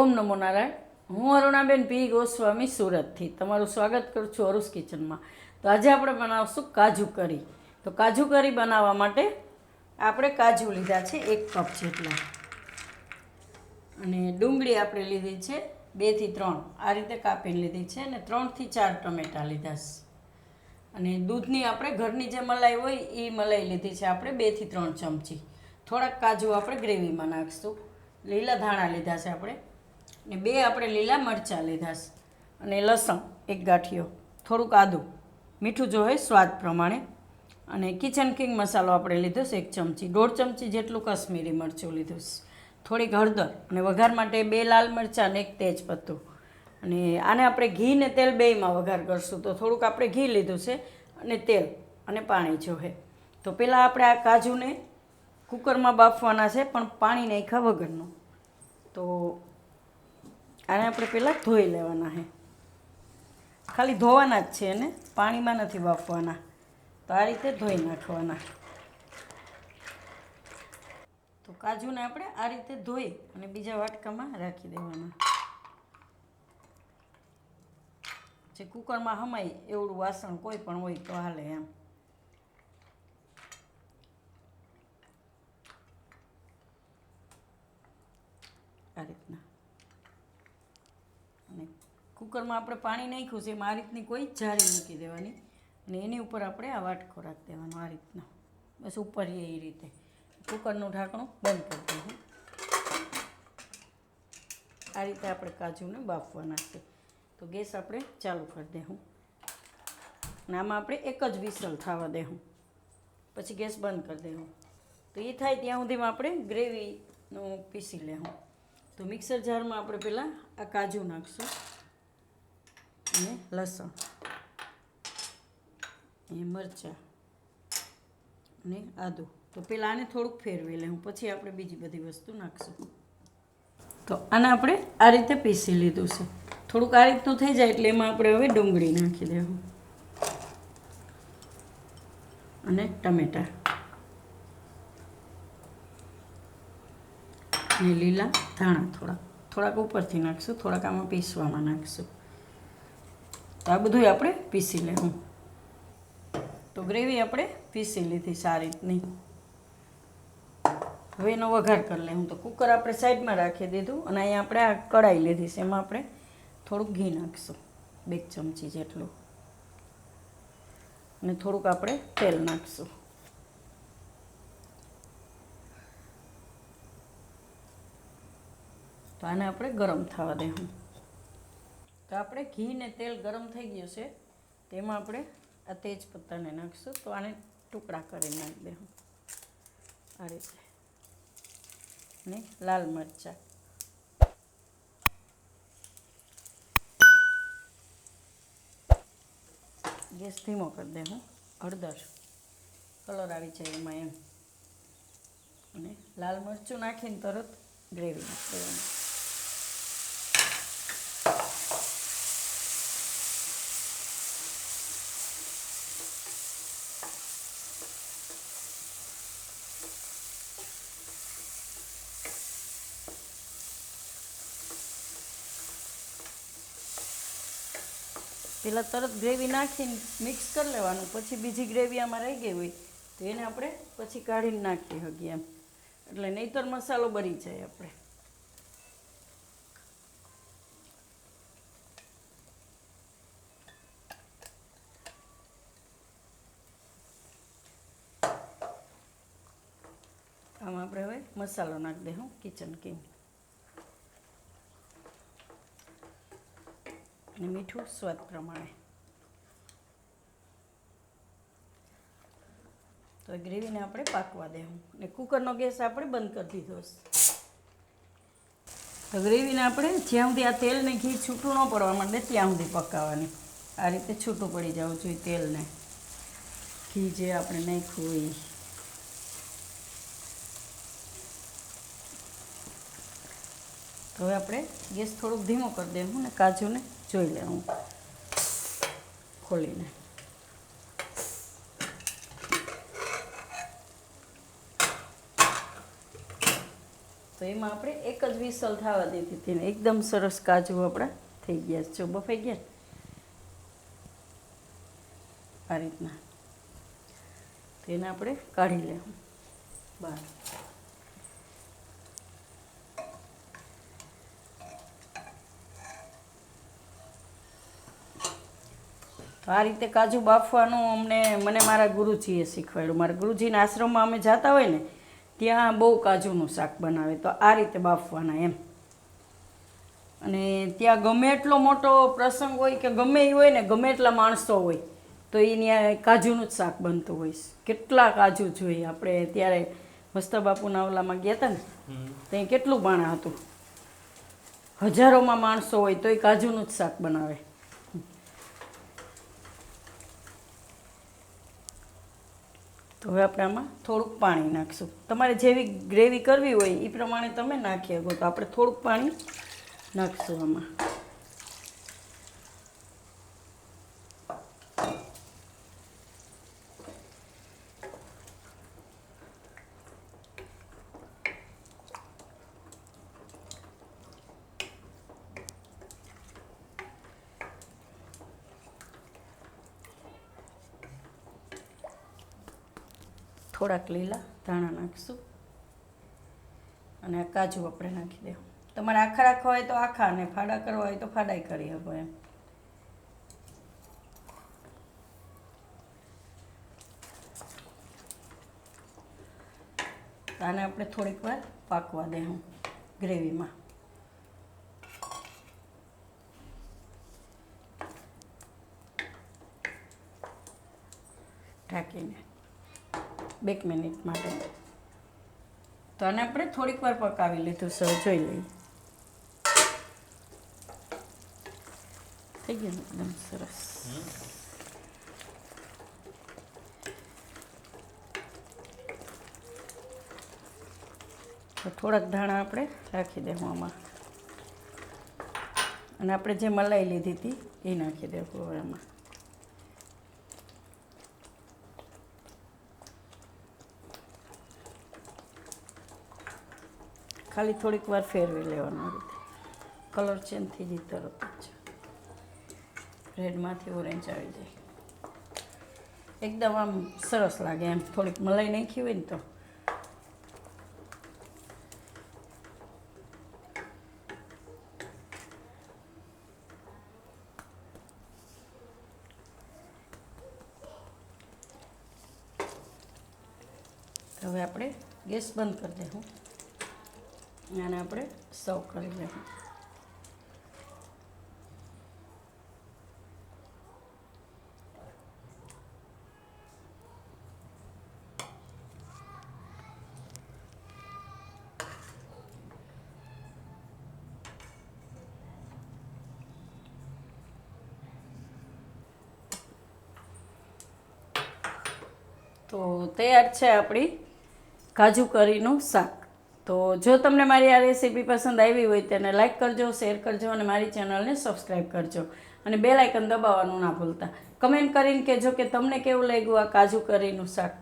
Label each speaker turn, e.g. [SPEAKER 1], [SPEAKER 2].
[SPEAKER 1] ઓમ નમો નારાયણ. હું અરુણાબેન પી ગોસ્વામી સુરતથી તમારું સ્વાગત કરું છું અરુસ કિચનમાં. તો આજે આપણે બનાવશું કાજુ કરી. તો કાજુ કરી બનાવવા માટે આપણે કાજુ લીધા છે 1 કપ જેટલા, અને ડુંગળી આપણે લીધી છે 2 થી 3 આ રીતે કાપીને લીધી છે, અને 3 થી 4 ટમેટાં લીધા છે. અને દૂધની આપણે ઘરની જે મલાઈ હોય એ મલાઈ લીધી છે આપણે 2 થી 3 ચમચી. થોડાક કાજુ આપણે ગ્રેવીમાં નાખીશું. લીલા ધાણા લીધા છે આપણે, ને 2 આપણે લીલા મરચાં લીધા છે, અને લસણ 1 ગાંઠિયો, થોડુંક આદું, મીઠું જોઈએ સ્વાદ પ્રમાણે, અને કિચન કિંગ મસાલો આપણે લીધો છે 1 ચમચી, 1.5 ચમચી જેટલું કશ્મીરી મરચું લીધું છે, થોડીક હળદર, અને વઘાર માટે 2 લાલ મરચાં અને 1 તેજપત્તું. અને આને આપણે ઘી ને તેલ બેયમાં વઘાર કરશું. તો થોડુંક આપણે ઘી લીધું છે, અને તેલ અને પાણી જોઈએ. તો પહેલાં આપણે આ કાજુને કુકરમાં બાફવાના છે, પણ પાણી નાખ્યા વગરનું. તો આને આપણે પહેલાં ધોઈ લેવાના છે, ખાલી ધોવાના જ છે, એને પાણીમાં નથી બાફવાના. તો આ રીતે ધોઈ નાખવાના. તો કાજુને આપણે આ રીતે ધોઈ અને બીજા વાટકામાં રાખી દેવાના. જે કુકરમાં હમાય એવડું વાસણ કોઈ પણ હોય તો હાલે એમ. આ રીતના. અને કુકરમાં આપણે પાણી નાખ્યું છે એમાં આ રીતની કોઈ જાળી મૂકી દેવાની, અને એની ઉપર આપણે આ વાટકો રાખી દેવાનો આ રીતના. બસ ઉપર એ રીતે કુકરનું ઢાંકણું બંધ કરી દેવું. આ રીતે આપણે કાજુને બાફવાના છે. તો ગેસ આપણે ચાલુ કરી દેવું, અને આમાં આપણે 1 જ વિસલ થવા દેવું, પછી ગેસ બંધ કરી દેવું. તો એ થાય ત્યાં સુધીમાં આપણે ગ્રેવીનું પીસી લેવું. તો મિક્સર જારમાં આપણે પહેલાં આ કાજુ નાખીશું, અને લસણ, એ મરચાં અને આદું. તો પહેલાં આને થોડુંક ફેરવી લેવું, પછી આપણે બીજી બધી વસ્તુ નાખીશું. તો આને આપણે આ રીતે પીસી લીધું છે. થોડુંક આ રીતનું થઈ જાય એટલે એમાં આપણે હવે ડુંગળી નાખી દેવું, અને ટમેટાં, અને લીલા ધાણા થોડાક ઉપરથી નાખીશું, થોડાક આમાં પીસવામાં નાખીશું. તો આ બધું આપણે પીસી લેવું. તો ગ્રેવી આપણે પીસી લીધી સારી રીતની. હવે એનો વઘાર કરી લેવું. તો કુકર આપણે સાઈડમાં રાખી દીધું, અને અહીંયા આપણે આ કઢાઈ લીધી છે, એમાં આપણે થોડુંક ઘી નાખીશું 2 ચમચી જેટલું, અને થોડુંક આપણે તેલ નાખીશું. તો આને આપણે ગરમ થવા દેવું. તો આપણે ઘી ને તેલ ગરમ થઈ ગયું છે, તેમાં આપણે આ તેજપત્તાને નાખીશું. તો આને ટુકડા કરી નાખી દેવું આ રીતે, ને લાલ મરચાં, ગેસ ધીમો કરી દેવું. હળદર, કલર આવી જાય એમાં એમ, અને લાલ મરચું નાખીને તરત ગ્રેવી નાખી દેવાની. પહેલાં તરત ગ્રેવી નાખીને મિક્સ કરી લેવાનું, પછી બીજી ગ્રેવી આમાં રહી ગઈ હોય તો એને આપણે પછી કાઢીને નાખી શકીએ એમ, એટલે નહીંતર મસાલો બળી જાય આપણે. આમાં આપણે હવે મસાલો નાખી દઈશું કિચન કિંગ, અને મીઠું સ્વાદ પ્રમાણે. તો ગ્રેવીને આપણે પાકવા દેવું, અને કુકરનો ગેસ આપણે બંધ કરી દીધો છે. તો ગ્રેવીને આપણે જ્યાં સુધી આ તેલ ને ઘી છૂટું ન પડવા માંડે ત્યાં સુધી પકાવવાની. આ રીતે છૂટું પડી જવું જોઈએ તેલને ઘી જે આપણે નાખ્યું હોય. તો હવે આપણે ગેસ થોડુંક ધીમો કરી દેવું, ને કાજુને જોઈ લેવું ખોલીને. તો તો એમાં આપણે એક જ વિસલ થવા દીધી હતી ને એકદમ સરસ કાજુ આપણા થઈ ગયા છે. જો બફાઈ ગયા આ રીતના. તો એને આપણે કાઢી લેવું બહાર. તો આ રીતે કાજુ બાફવાનું મને મારા ગુરુજીએ શીખવાડ્યું. મારા ગુરુજીના આશ્રમમાં અમે જતા હોય ને ત્યાં બહુ કાજુનું શાક બનાવે. તો આ રીતે બાફવાના એમ. અને ત્યાં ગમે એટલો મોટો પ્રસંગ હોય કે ગમે એ હોય ને, ગમે એટલા માણસો હોય તો ત્યાં કાજુનું જ શાક બનતું હોય. કેટલા કાજુ જોઈએ. આપણે ત્યારે મસ્તા બાપુના ઓલામાં ગયા હતા ને ત્યાં કેટલું બાણા હતું. હજારોમાં માણસો હોય તો એ કાજુનું જ શાક બનાવે. તો હવે આપણે આમાં થોડુંક પાણી નાખીશું. તમારે જેવી ગ્રેવી કરવી હોય એ પ્રમાણે તમે નાખી શકો. તો આપણે થોડુંક પાણી નાખીશું આમાં. થોડાક લીલા ધાણા નાખીશું અને આ કાજુ આપણે નાખી દેવું. તમારે આખા રાખવા હોય તો આખા, અને ફાડા કરવા હોય તો ફાડાઈ કરી શકો એમ. આને આપણે થોડીક વાર પાકવા દેવું ગ્રેવીમાં. ઢાંકીને 2 મિનિટ માટે. તો આને આપણે થોડીક વાર પકાવી લીધું. સર જોઈ લઈએ. થઈ ગયું એકદમ સરસ. તો થોડાક ધાણા આપણે રાખી દેવું આમાં. અને આપણે જે મલાઈ લીધી હતી એ નાખી દેવું હવે આમાં. ખાલી થોડીક વાર ફેરવી લેવાનું. રીતે કલર ચેન્જ થઈ જાય તરત જ. રેડમાંથી ઓરેન્જ આવી જાય. એકદમ આમ સરસ લાગે એમ. થોડીક મલાઈ નાખી હોય ને તો. હવે આપણે ગેસ બંધ કરી દઈશું. આને આપણે સર્વ કરી લઈશું. તો તૈયાર છે આપણી કાજુ કરીનું શાક. તો જો તમને મારી આ રેસીપી પસંદ આવી હોય તેને લાઇક કરજો, શેર કરજો અને મારી ચેનલને સબસ્ક્રાઈબ કરજો. અને બેલ આઇકન દબાવવાનું ના ભૂલતા. કમેન્ટ કરીને કહેજો કે તમને કેવું લાગ્યું આ કાજુ કરીનું શાક.